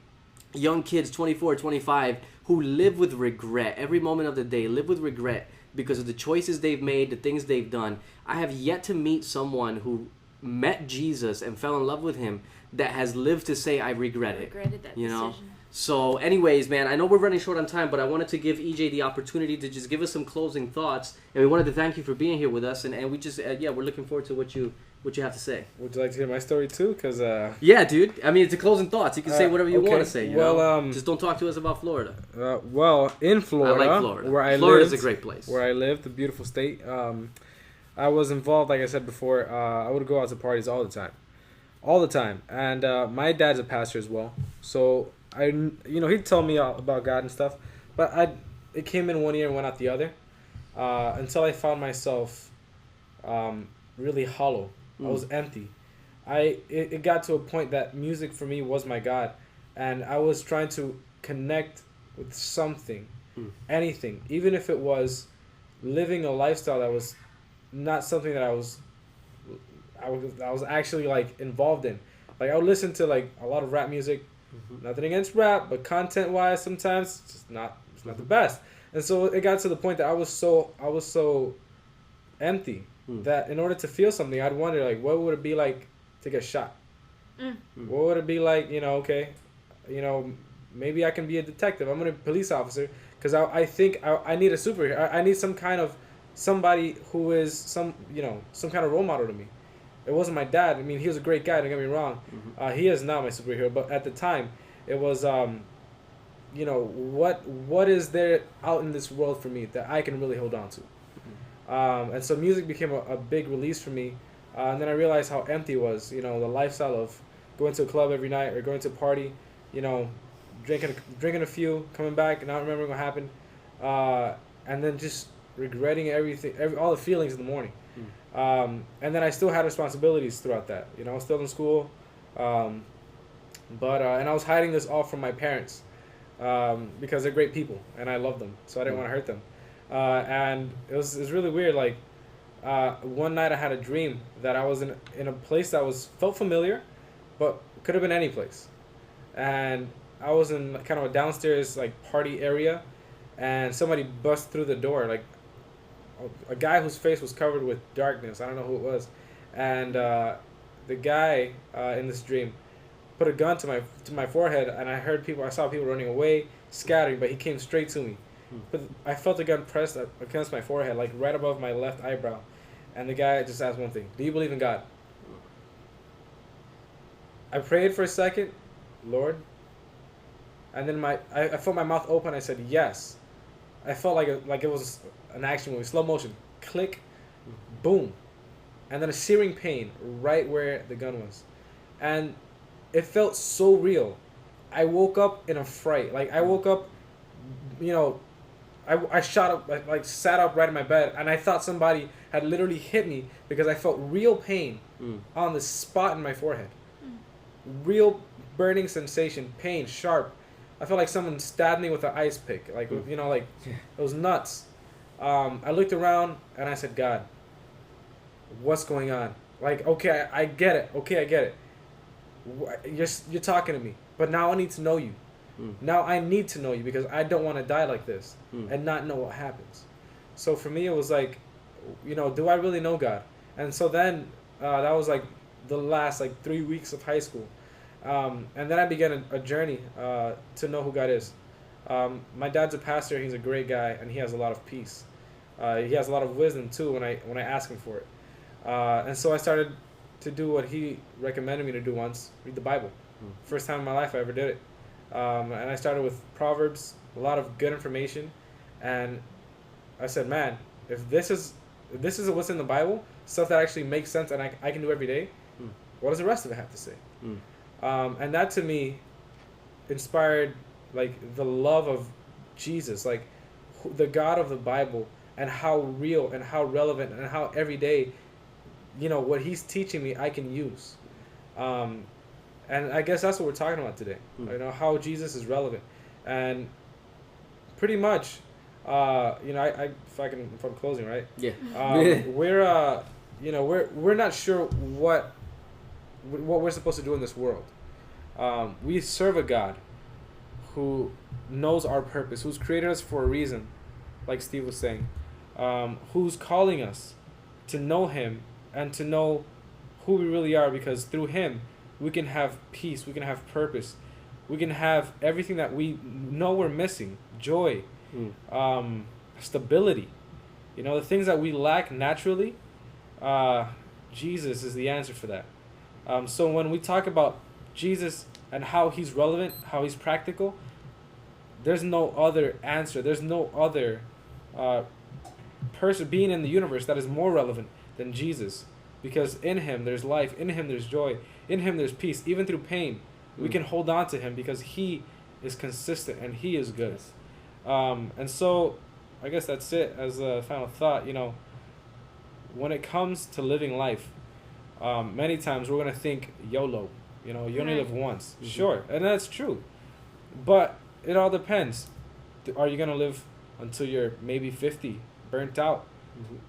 young kids, 24, 25, who live with regret. Every moment of the day, live with regret because of the choices they've made, the things they've done. I have yet to meet someone who met Jesus and fell in love with Him that has lived to say, I regret it. Regretted that You know? decision. So anyways, man, I know we're running short on time, but I wanted to give EJ the opportunity to just give us some closing thoughts, and we wanted to thank you for being here with us, and we just, we're looking forward to what you have to say. Would you like to hear my story too? Cause Yeah, dude. I mean, it's a closing thoughts. You can say whatever you okay. want to say. You Well, know? Just don't talk to us about Florida. well, in Florida, I like Florida. where I Florida's lived, a great place. where I lived, the beautiful state. I was involved, like I said before. I would go out to parties all the time, and my dad's a pastor as well. So he'd tell me about God and stuff, but it came in one ear and went out the other, until I found myself really hollow. I was empty. It got to a point that music for me was my God, and I was trying to connect with something, anything, even if it was living a lifestyle that was not something that I was actually like involved in. Like, I would listen to like a lot of rap music. Nothing against rap, but content-wise, sometimes it's not the best. And so it got to the point that I was so empty that in order to feel something, I'd wonder, like, what would it be like to get shot? What would it be like, maybe I can be a detective. I'm a police officer because I think I need a superhero. I need some kind of somebody who is some kind of role model to me. It wasn't my dad. I mean, he was a great guy, don't get me wrong. He is now my superhero, but at the time, it was, what is there out in this world for me that I can really hold on to? And so music became a big release for me. And then I realized how empty it was, the lifestyle of going to a club every night or going to a party, drinking a few, coming back, not remembering what happened. And then just regretting everything, all the feelings in the morning. And then I still had responsibilities throughout that. You know, I was still in school, and I was hiding this all from my parents because they're great people and I love them, so I didn't want to hurt them. And it was really weird. Like one night I had a dream that I was in a place that felt familiar, but could have been any place. And I was in kind of a downstairs like party area, and somebody bust through the door, like a guy whose face was covered with darkness. I don't know who it was, and the guy in this dream put a gun to my forehead, and I saw people running away, scattering, but he came straight to me. But I felt the gun pressed against my forehead, like right above my left eyebrow, and the guy just asked one thing: "Do you believe in God?" I prayed for a second, Lord, and then I felt my mouth open. I said yes. I felt like it was an action movie, slow motion, click, boom, and then a searing pain right where the gun was, and it felt so real. I woke up in a fright. Like I woke up, you know, I shot up, like sat up right in my bed, and I thought somebody had literally hit me because I felt real pain on the spot in my forehead, real burning sensation, pain, sharp. I felt like someone stabbed me with an ice pick, like you know, like it was nuts. I looked around and I said, God, what's going on? Like, okay, I get it. Okay, I get it. You're talking to me, but now I need to know you. Now I need to know you because I don't want to die like this and not know what happens. So for me, it was like, you know, do I really know God? And so then that was like the last like 3 weeks of high school. And then I began a journey to know who God is. My dad's a pastor. He's a great guy, and he has a lot of peace. He has a lot of wisdom too when I ask him for it. And so I started to do what he recommended me to do once: read the Bible. First time in my life I ever did it. And I started with Proverbs, a lot of good information, and I said, man, if this is what's in the Bible, stuff that actually makes sense and I can do every day, what does the rest of it have to say? And that to me inspired like the love of Jesus, like the God of the Bible, and how real and how relevant and how every day, you know, what he's teaching me I can use. And I guess that's what we're talking about today. You know, how Jesus is relevant. And pretty much, you know, if I'm closing, right? Yeah. We're not sure what we're supposed to do in this world. We serve a God who knows our purpose, who's created us for a reason, like Steve was saying, who's calling us to know him and to know who we really are, because through him we can have peace, we can have purpose, we can have everything that we know we're missing: joy, stability, you know, the things that we lack naturally. Jesus is the answer for that. So when we talk about Jesus and how he's relevant, how he's practical, there's no other answer, there's no other person, being in the universe, that is more relevant than Jesus. Because in him there's life, in him there's joy, in him there's peace. Even through pain, we can hold on to him because he is consistent and he is good. And so I guess that's it as a final thought. You know, when it comes to living life, many times we're going to think YOLO. You know, you only live once. Sure, and that's true. But it all depends. Are you going to live until you're maybe 50, burnt out?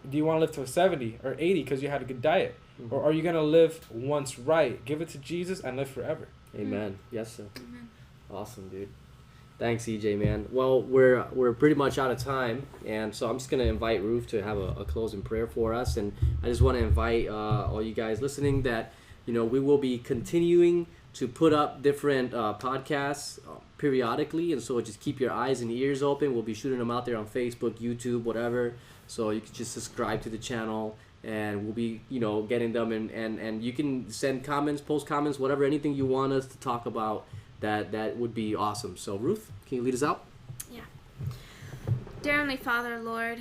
Do you want to live to 70 or 80 because you had a good diet? Or are you going to live once right, give it to Jesus, and live forever? Amen. Yes, sir. Amen. Awesome, dude. Thanks, EJ, man. Well, we're pretty much out of time, and so I'm just going to invite Ruth to have a closing prayer for us. And I just want to invite all you guys listening that, you know, we will be continuing to put up different podcasts periodically, and so just keep your eyes and ears open. We'll be shooting them out there on Facebook, YouTube, whatever. So you can just subscribe to the channel, and we'll be, you know, getting them, and you can send comments, post comments, whatever, anything you want us to talk about, that would be awesome. So Ruth, can you lead us out? Yeah. Dear Heavenly Father, Lord,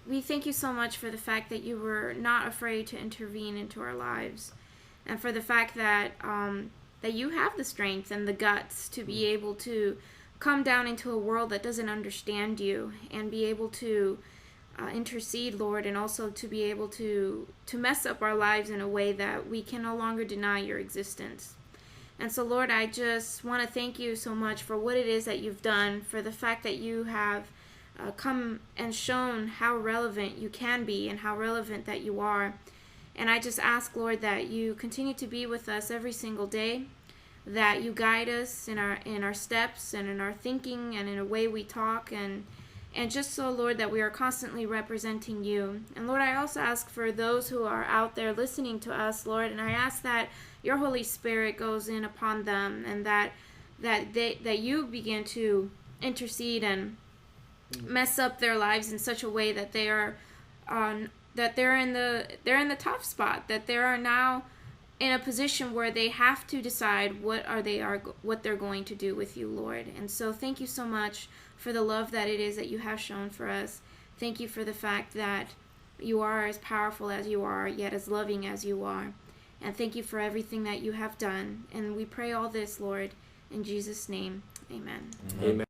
we thank you so much for the fact that you were not afraid to intervene into our lives, and for the fact that that you have the strength and the guts to be able to come down into a world that doesn't understand you and be able to intercede, Lord, and also to be able to mess up our lives in a way that we can no longer deny your existence. And so, Lord, I just want to thank you so much for what it is that you've done, for the fact that you have come and shown how relevant you can be and how relevant that you are. And I just ask, Lord, that you continue to be with us every single day, that you guide us in our steps and in our thinking and in the way we talk, and just so, Lord, that we are constantly representing you. And Lord, I also ask for those who are out there listening to us, Lord, and I ask that your Holy Spirit goes in upon them, and that you begin to intercede and mess up their lives in such a way that they are that they're in the tough spot, that they are now in a position where they have to decide what they're going to do with you, Lord. And so thank you so much for the love that it is that you have shown for us. Thank you for the fact that you are as powerful as you are, yet as loving as you are. And thank you for everything that you have done. And we pray all this, Lord, in Jesus' name. Amen. Amen.